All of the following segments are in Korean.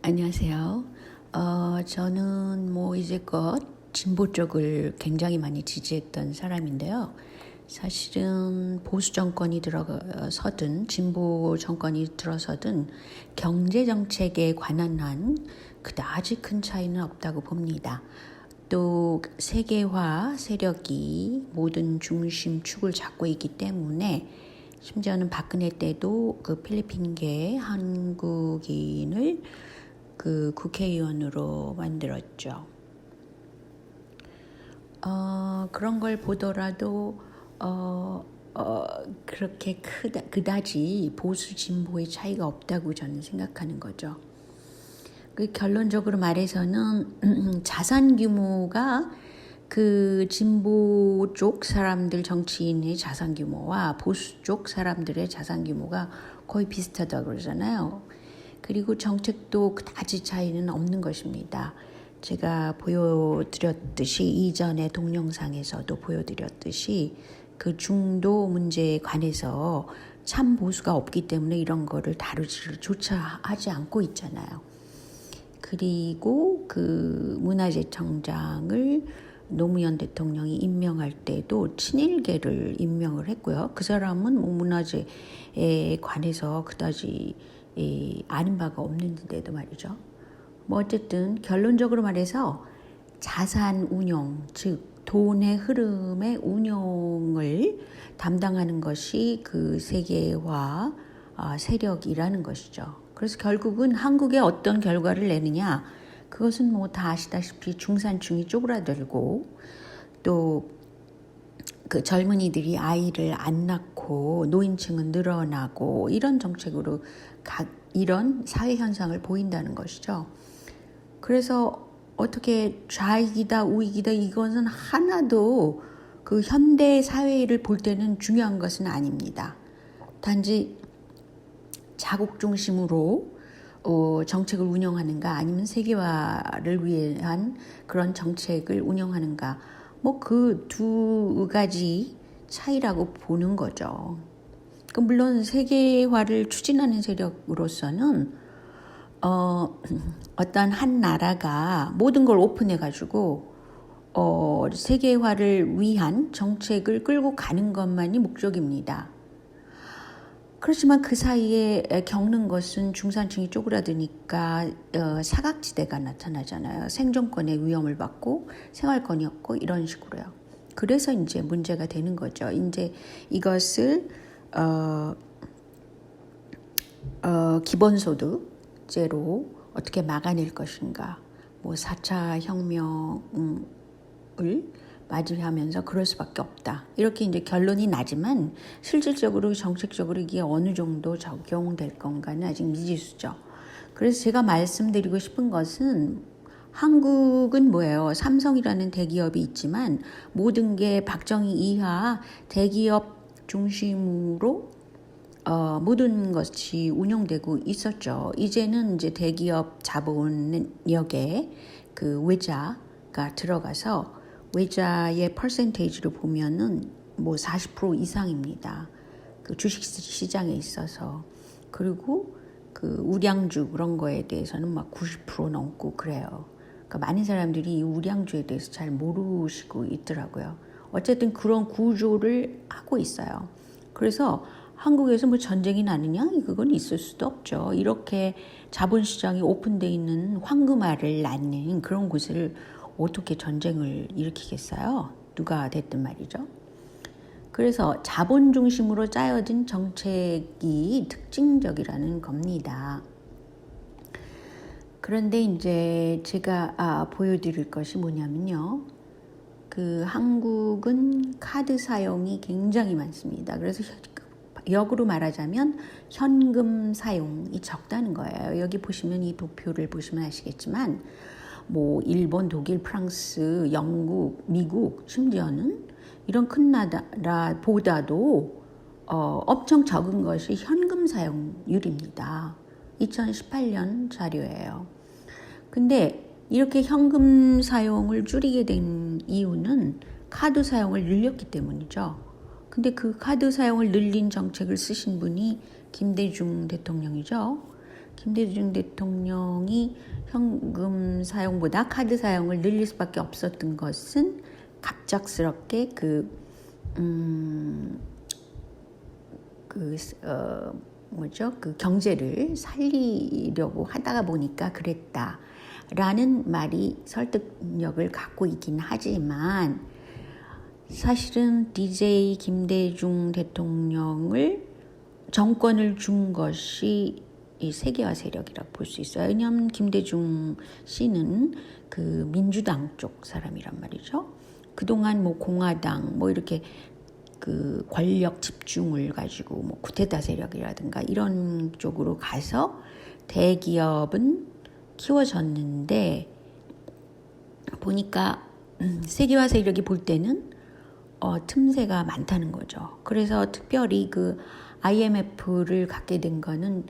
안녕하세요. 저는 이제껏 진보 쪽을 굉장히 많이 지지했던 사람인데요. 사실은 보수 정권이 들어서든 진보 정권이 들어서든 경제 정책에 관한 한 그다지 큰 차이는 없다고 봅니다. 또 세계화 세력이 모든 중심축을 잡고 있기 때문에 심지어는 박근혜 때도 그 필리핀계 한국인을 그 국회의원으로 만들었죠. 그런 걸 보더라도 그렇게 그다지 보수 진보의 차이가 없다고 저는 생각하는 거죠. 그 결론적으로 말해서는 자산 규모가 그 진보 쪽 사람들 정치인의 자산 규모와 보수 쪽 사람들의 자산 규모가 거의 비슷하다고 그러잖아요. 그리고 정책도 그다지 차이는 없는 것입니다. 제가 보여드렸듯이 이전의 동영상에서도 보여드렸듯이 그 중도 문제에 관해서 참 보수가 없기 때문에 이런 거를 다루지조차 하지 않고 있잖아요. 그리고 그 문화재청장을 노무현 대통령이 임명할 때도 친일계를 임명을 했고요. 그 사람은 문화재에 관해서 그다지 아는 바가 없는데도 말이죠. 어쨌든 결론적으로 말해서 자산 운용, 즉 돈의 흐름의 운용을 담당하는 것이 그 세계화 세력이라는 것이죠. 그래서 결국은 한국에 어떤 결과를 내느냐, 그것은 다 아시다시피 중산층이 쪼그라들고 또 그 젊은이들이 아이를 안 낳고 노인층은 늘어나고 이런 정책으로 이런 사회 현상을 보인다는 것이죠. 그래서 어떻게 좌익이다 우익이다 이것은 하나도 그 현대 사회를 볼 때는 중요한 것은 아닙니다. 단지 자국 중심으로 정책을 운영하는가 아니면 세계화를 위한 그런 정책을 운영하는가 그 두 가지 차이라고 보는 거죠. 물론 세계화를 추진하는 세력으로서는 어떤 한 나라가 모든 걸 오픈해가지고 세계화를 위한 정책을 끌고 가는 것만이 목적입니다. 그렇지만 그 사이에 겪는 것은 중산층이 쪼그라드니까 사각지대가 나타나잖아요. 생존권의 위험을 받고 생활권이 없고 이런 식으로요. 그래서 이제 문제가 되는 거죠. 이제 이것을 기본소득제로 어떻게 막아낼 것인가. 4차 혁명을 맞이하면서 그럴 수밖에 없다. 이렇게 이제 결론이 나지만 실질적으로 정책적으로 이게 어느 정도 적용될 건가는 아직 미지수죠. 그래서 제가 말씀드리고 싶은 것은 한국은 뭐예요? 삼성이라는 대기업이 있지만 모든 게 박정희 이하 대기업 중심으로 모든 것이 운영되고 있었죠. 이제는 이제 대기업 자본력에 그 외자가 들어가서 외자의 퍼센테이지로 보면은 40% 이상입니다. 그 주식 시장에 있어서. 그리고 그 우량주 그런 거에 대해서는 90% 넘고 그래요. 그러니까 많은 사람들이 이 우량주에 대해서 잘 모르시고 있더라고요. 어쨌든 그런 구조를 하고 있어요. 그래서 한국에서 전쟁이 나느냐? 그건 있을 수도 없죠. 이렇게 자본시장이 오픈되어 있는 황금알을 낳는 그런 곳을 어떻게 전쟁을 일으키겠어요? 누가 됐든 말이죠. 그래서 자본 중심으로 짜여진 정책이 특징적이라는 겁니다. 그런데 이제 제가 보여드릴 것이 뭐냐면요. 그 한국은 카드 사용이 굉장히 많습니다. 그래서 역으로 말하자면 현금 사용이 적다는 거예요. 여기 보시면 이 도표를 보시면 아시겠지만 일본, 독일, 프랑스, 영국, 미국 심지어는 이런 큰 나라보다도 엄청 적은 것이 현금 사용률입니다. 2018년 자료예요. 근데 이렇게 현금 사용을 줄이게 된 이유는 카드 사용을 늘렸기 때문이죠. 근데 그 카드 사용을 늘린 정책을 쓰신 분이 김대중 대통령이죠. 김대중 대통령이 현금 사용보다 카드 사용을 늘릴 수밖에 없었던 것은 갑작스럽게 그 경제를 살리려고 하다가 보니까 그랬다라는 말이 설득력을 갖고 있긴 하지만 사실은 DJ 김대중 대통령을 정권을 준 것이 이 세계화 세력이라고 볼 수 있어요. 왜냐하면 김대중 씨는 그 민주당 쪽 사람이란 말이죠. 그동안 뭐 공화당 뭐 이렇게 그 권력 집중을 가지고 뭐 쿠데타 세력이라든가 이런 쪽으로 가서 대기업은 키워졌는데 보니까 세계화 세력이 볼 때는 틈새가 많다는 거죠. 그래서 특별히 그 IMF를 갖게 된 거는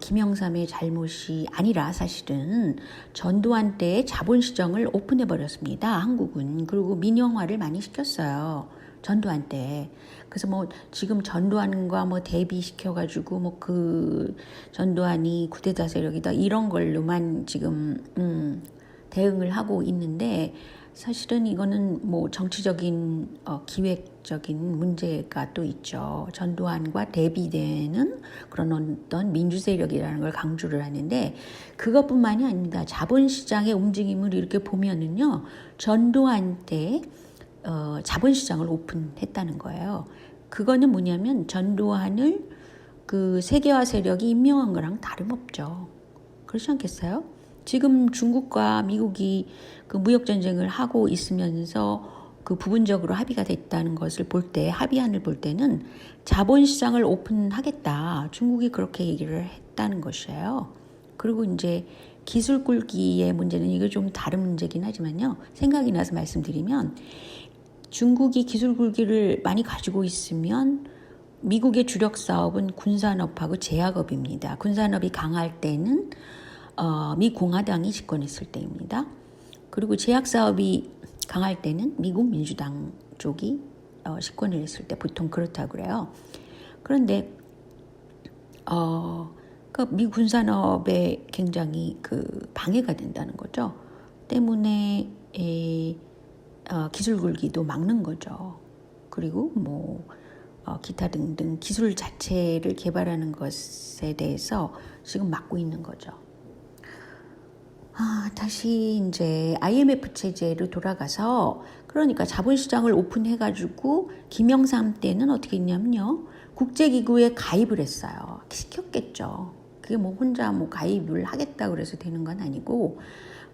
김영삼의 잘못이 아니라 사실은 전두환 때의 자본시장을 오픈해버렸습니다. 한국은. 그리고 민영화를 많이 시켰어요. 전두환 때. 그래서 뭐 지금 전두환과 뭐 대비시켜가지고 뭐 그 전두환이 쿠데타 세력이다 이런 걸로만 지금 대응을 하고 있는데 사실은 이거는 뭐 정치적인 기획적인 문제가 또 있죠. 전두환과 대비되는 그런 어떤 민주 세력이라는 걸 강조를 하는데 그것뿐만이 아닙니다. 자본시장의 움직임을 이렇게 보면은요. 전두환 때 자본시장을 오픈했다는 거예요. 그거는 뭐냐면 전두환을 그 세계화 세력이 임명한 거랑 다름없죠. 그렇지 않겠어요? 지금 중국과 미국이 그 무역전쟁을 하고 있으면서 그 부분적으로 합의가 됐다는 것을 볼 때, 합의안을 볼 때는 자본시장을 오픈하겠다. 중국이 그렇게 얘기를 했다는 것이에요. 그리고 이제 기술 굴기의 문제는 이거 좀 다른 문제긴 하지만요. 생각이 나서 말씀드리면 중국이 기술 굴기를 많이 가지고 있으면 미국의 주력 사업은 군산업하고 제약업입니다. 군산업이 강할 때는 미 공화당이 집권했을 때입니다. 그리고 제약 사업이 강할 때는 미국 민주당 쪽이 집권을 했을 때 보통 그렇다고 그래요. 그런데 미 군산업에 굉장히 그 방해가 된다는 거죠. 때문에 기술 굴기도 막는 거죠. 그리고 뭐 기타 등등 기술 자체를 개발하는 것에 대해서 지금 막고 있는 거죠. 다시 이제 IMF 체제로 돌아가서 그러니까 자본시장을 오픈해가지고 김영삼 때는 어떻게 했냐면요. 국제기구에 가입을 했어요. 시켰겠죠. 그게 뭐 혼자 뭐 가입을 하겠다고 그래서 되는 건 아니고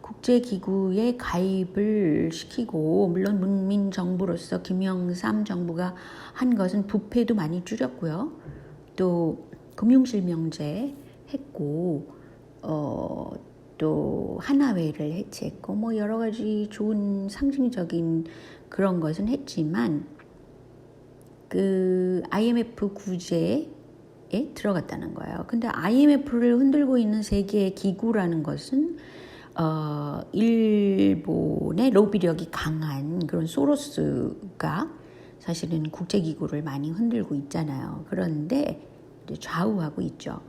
국제기구에 가입을 시키고 물론 문민정부로서 김영삼 정부가 한 것은 부패도 많이 줄였고요. 또 금융실명제 했고 또 하나회를 해체했고 뭐 여러 가지 좋은 상징적인 그런 것은 했지만 그 IMF 구제에 들어갔다는 거예요. 근데 IMF를 흔들고 있는 세계 기구라는 것은 일본의 로비력이 강한 그런 소로스가 사실은 국제기구를 많이 흔들고 있잖아요. 그런데 좌우하고 있죠.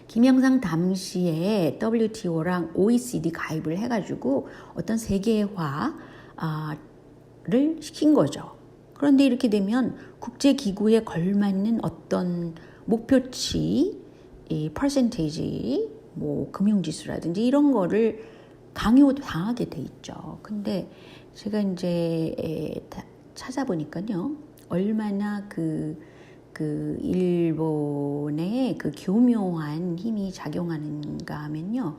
김영삼 당시에 WTO랑 OECD 가입을 해가지고 어떤 세계화를 시킨 거죠. 그런데 이렇게 되면 국제기구에 걸맞는 어떤 목표치, 퍼센테이지, 뭐 금융지수라든지 이런 거를 강요당하게 돼 있죠. 근데 제가 이제 찾아보니까요, 얼마나 그 일본의 그 교묘한 힘이 작용하는가 하면요,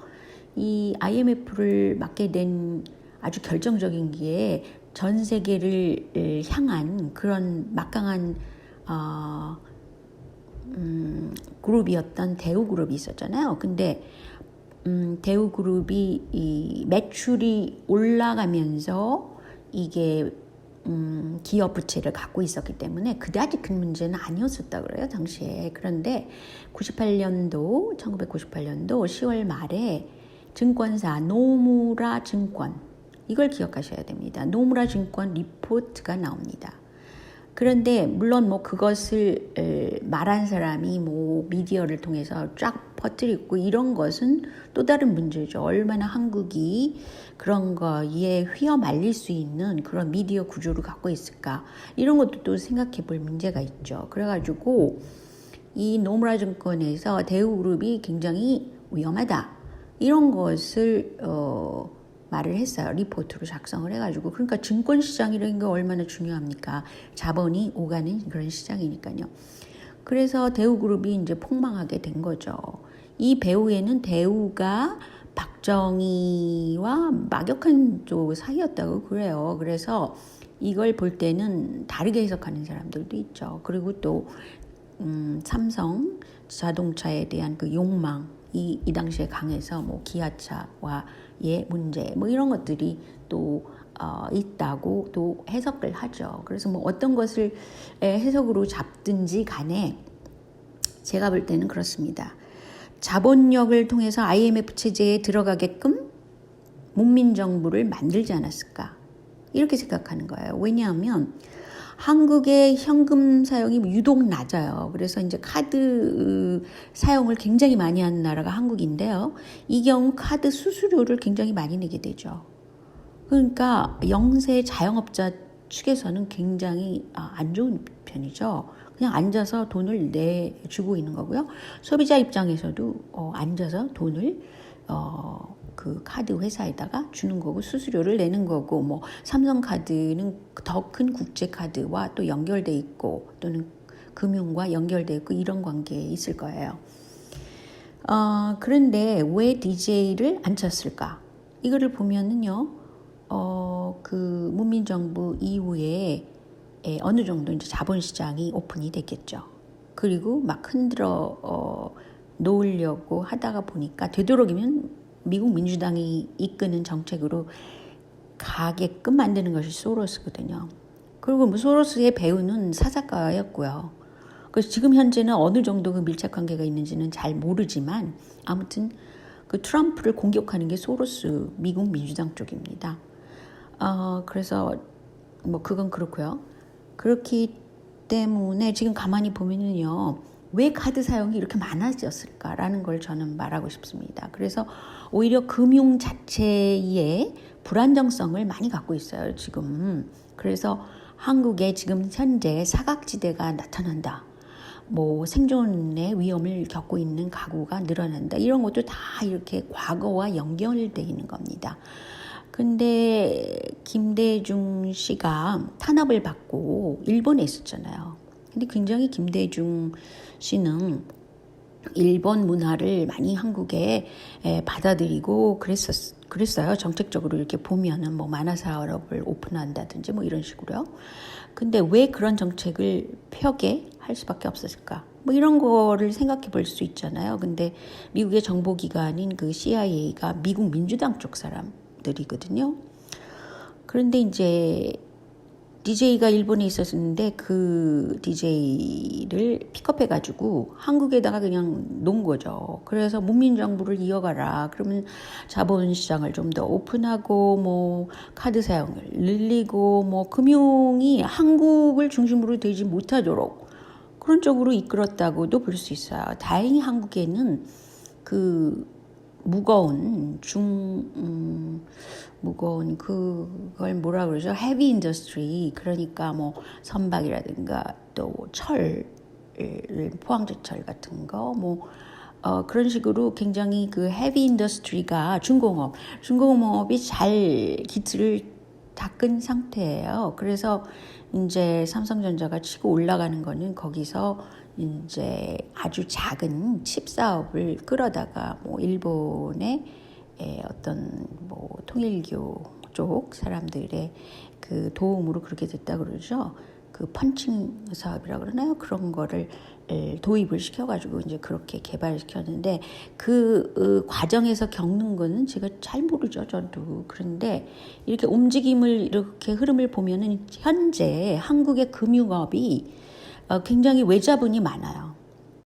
이 IMF를 맡게 된 아주 결정적인 게 전 세계를 향한 그런 막강한 그룹이었던 대우그룹이 있었잖아요. 근데 대우그룹이 이 매출이 올라가면서 이게 기업 부채를 갖고 있었기 때문에 그다지 큰 문제는 아니었었다 그래요 당시에. 그런데 1998년도 10월 말에 증권사 노무라 증권, 이걸 기억하셔야 됩니다. 노무라 증권 리포트가 나옵니다. 그런데 물론 뭐 그것을 말한 사람이 뭐 미디어를 통해서 쫙 퍼뜨리고 이런 것은 또 다른 문제죠. 얼마나 한국이 그런 거에 휘어말릴 수 있는 그런 미디어 구조를 갖고 있을까. 이런 것도 또 생각해 볼 문제가 있죠. 그래가지고 이 노무라 정권에서 대우그룹이 굉장히 위험하다. 이런 것을 말을 했어요. 리포트로 작성을 해가지고. 그러니까 증권시장이라는 게 얼마나 중요합니까? 자본이 오가는 그런 시장이니까요. 그래서 대우그룹이 이제 폭망하게 된 거죠. 이 배후에는 대우가 박정희와 막역한 또 사이였다고 그래요. 그래서 이걸 볼 때는 다르게 해석하는 사람들도 있죠. 그리고 또 삼성 자동차에 대한 그 욕망 이 당시에 강해서 뭐 기아차와의 문제 뭐 이런 것들이 또 있다고 또 해석을 하죠. 그래서 뭐 어떤 것을 해석으로 잡든지 간에 제가 볼 때는 그렇습니다. 자본력을 통해서 IMF 체제에 들어가게끔 문민정부를 만들지 않았을까 이렇게 생각하는 거예요. 왜냐하면 한국의 현금 사용이 유독 낮아요. 그래서 이제 카드 사용을 굉장히 많이 하는 나라가 한국인데요. 이 경우 카드 수수료를 굉장히 많이 내게 되죠. 그러니까 영세 자영업자 측에서는 굉장히 안 좋은 편이죠. 그냥 앉아서 돈을 내주고 있는 거고요. 소비자 입장에서도 앉아서 돈을 그 카드 회사에다가 주는 거고 수수료를 내는 거고 뭐 삼성카드는 더 큰 국제카드와 또 연결돼 있고 또는 금융과 연결돼 있고 이런 관계에 있을 거예요. 그런데 왜 DJ를 안 쳤을까? 이거를 보면은요, 그 문민정부 이후에 어느 정도 이제 자본시장이 오픈이 됐겠죠. 그리고 막 흔들어 놓으려고 하다가 보니까 되도록이면 미국 민주당이 이끄는 정책으로 가게끔 만드는 것이 소로스거든요. 그리고 뭐 소로스의 배우는 사작가였고요. 그래서 지금 현재는 어느 정도 그 밀착 관계가 있는지는 잘 모르지만 아무튼 그 트럼프를 공격하는 게 소로스 미국 민주당 쪽입니다. 그래서 뭐 그건 그렇고요. 그렇기 때문에 지금 가만히 보면은요. 왜 카드 사용이 이렇게 많아졌을까라는 걸 저는 말하고 싶습니다. 그래서 오히려 금융 자체의 불안정성을 많이 갖고 있어요, 지금. 그래서 한국에 지금 현재 사각지대가 나타난다. 뭐 생존의 위험을 겪고 있는 가구가 늘어난다. 이런 것도 다 이렇게 과거와 연결되어 있는 겁니다. 근데 김대중 씨가 탄압을 받고 일본에 있었잖아요. 근데 굉장히 김대중 씨는 일본 문화를 많이 한국에 받아들이고 그랬어요. 정책적으로 이렇게 보면은 뭐 만화 사업을 오픈한다든지 뭐 이런 식으로요. 근데 왜 그런 정책을 펴게 할 수밖에 없었을까? 뭐 이런 거를 생각해 볼 수 있잖아요. 근데 미국의 정보기관인 그 CIA가 미국 민주당 쪽 사람들이거든요. 그런데 이제 DJ가 일본에 있었는데 그 DJ를 픽업해가지고 한국에다가 그냥 놓은 거죠. 그래서 문민정부를 이어가라. 그러면 자본시장을 좀 더 오픈하고 뭐 카드 사용을 늘리고 뭐 금융이 한국을 중심으로 되지 못하도록 그런 쪽으로 이끌었다고도 볼 수 있어요. 다행히 한국에는 그 무거운 그걸 뭐라 그러죠? 헤비 인더스트리 그러니까 뭐 선박이라든가 또 철 포항제철 같은 거 뭐 그런 식으로 굉장히 그 헤비 인더스트리가 중공업이 잘 기틀을 닦은 상태예요. 그래서 이제 삼성전자가 치고 올라가는 거는 거기서 이제 아주 작은 칩 사업을 끌어다가 뭐 일본의 어떤 뭐 통일교 쪽 사람들의 그 도움으로 그렇게 됐다 그러죠. 그 펀칭 사업이라고 그러나요? 그런 거를 도입을 시켜가지고 이제 그렇게 개발시켰는데 그 과정에서 겪는 거는 제가 잘 모르죠, 저도. 그런데 이렇게 움직임을 이렇게 흐름을 보면은 현재 한국의 금융업이 굉장히 외자본이 많아요.